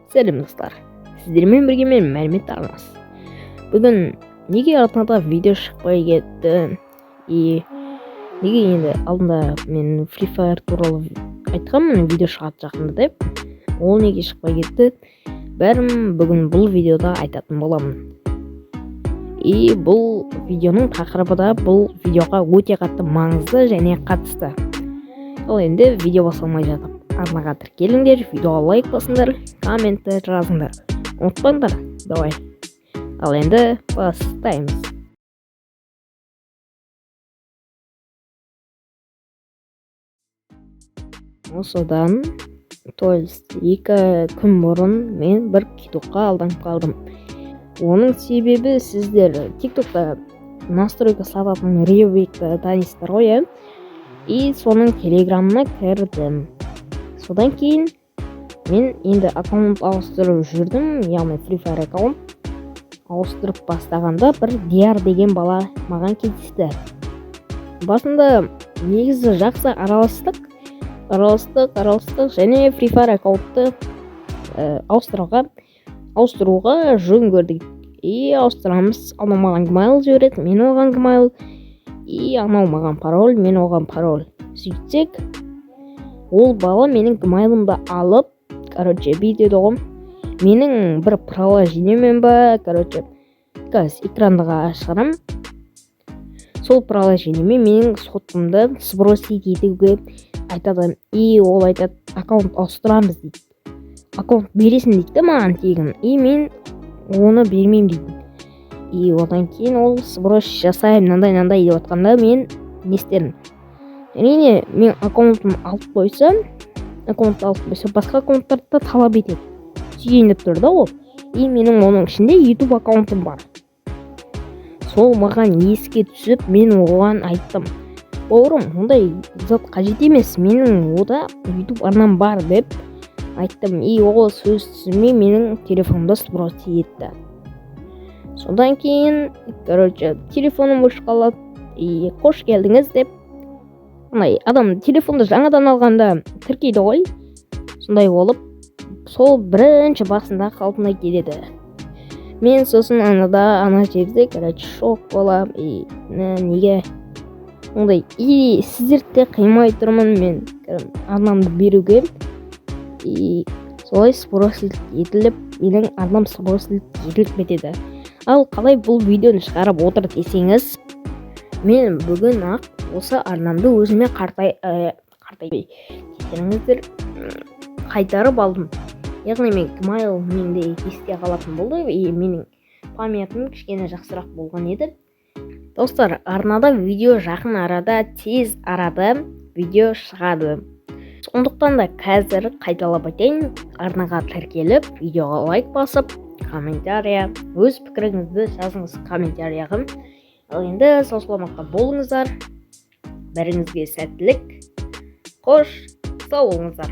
Сәлем достар, сіздермен бірге мен мәлімет арнасы. Бүгін неге арнада видео шықпай кетті? Неге енді алдында мен Free Fire туралы айтқанмын, видео шығады жақында деп. Ол неге шықпай кетті? Бәрін бүгін бұл видеода айтатын боламын. Бұл видеоның тақырыбы да бұл видеоға өте қатты маңызды және қатысты. Ал енді видео басталмай жатып арнаға тіркеліңдер, видеоға лайк басыңдар, комментті жазыңдар. Ұмытпаңдар, давай. Ал енді бастаймыз. Осыдан 2 күн бұрын мен бір TikTokқа алданып қалдым. Оның себебі сіздер TikTokта настройка сататын Риобекті танисыздар ғой, соның телеграмына кірдім. Содан кейін мен енді аккаунт ауыстырып жүрдім, яғни Free Fire аккаунт ауыстырып бастағанда бір Диар деген бала маған кездесті. Басында негізі жақсы араластық және Free Fire аккаунтты ауыстыруға жөн көрдік. Ауыстырамыз, анау маған гмайл жібереді, мен оған гмайл, анау маған пароль, мен оған пароль. Сөйтсек, ол бала менің гмайлымды алып, бүйтеді ғой. Менің бір приложениемен қазір экрандыға шығарам. Сол приложениемен менің сотымды сбросить етуге айтады. Ол айтады, аккаунт ауыстырамыз дейді. Аккаунт бересің дейді маған тегін. Мен оны бермеймін дейді. Одан кейін ол сброс жасаймын, нандай деп отқанда мен не істермін? Әрине, мен аккаунтым алып қойса, басқа аккаунттарды талап етеді. Сүйен деп тұр да ол. Менің оның ішінде YouTube аккаунтым бар. Сол маған еске түсіп, мен оған айттым. Бауырым, ондай зат қажет емес, менің ода YouTube арнам бар деп айттым. Ол сөз түсінбей менің телефонымды сброс етті. Содан кейін, телефоным өшіп қалады. Қош келдіңіз деп. Адам телефонды жаңадан алғанда тіркейді ғой. Сондай болып, сол бірінші басында қалпына келеді. Мен сосын ана жерде шок болам. Неге? Ондай, сіздерді қимай тұрмын мен арнамды беруге. Солай сброс етіліп, менің арнам сброс етіліп кетеді. Ал қалай бұл видеоны шығарып отыр десеңіз, мен бүгін ақ осы арнамды өзіме қайтарып алдым. Яғни мен гмайл менде есте қалатын болды. Менің памятым кішкене жақсырақ болған еді. Достар, арнада видео жақын арада, тез арада видео шығады. Сондықтан да қазір қайталап айтайын, арнаға тіркеліп, видеоға лайк басып, комментария, өз пікіріңізді жазыңыз комментарияға. Ал енді сау саламатта болыңыздар. Бәріңізге сәттілік. Қош, сау болыңыздар.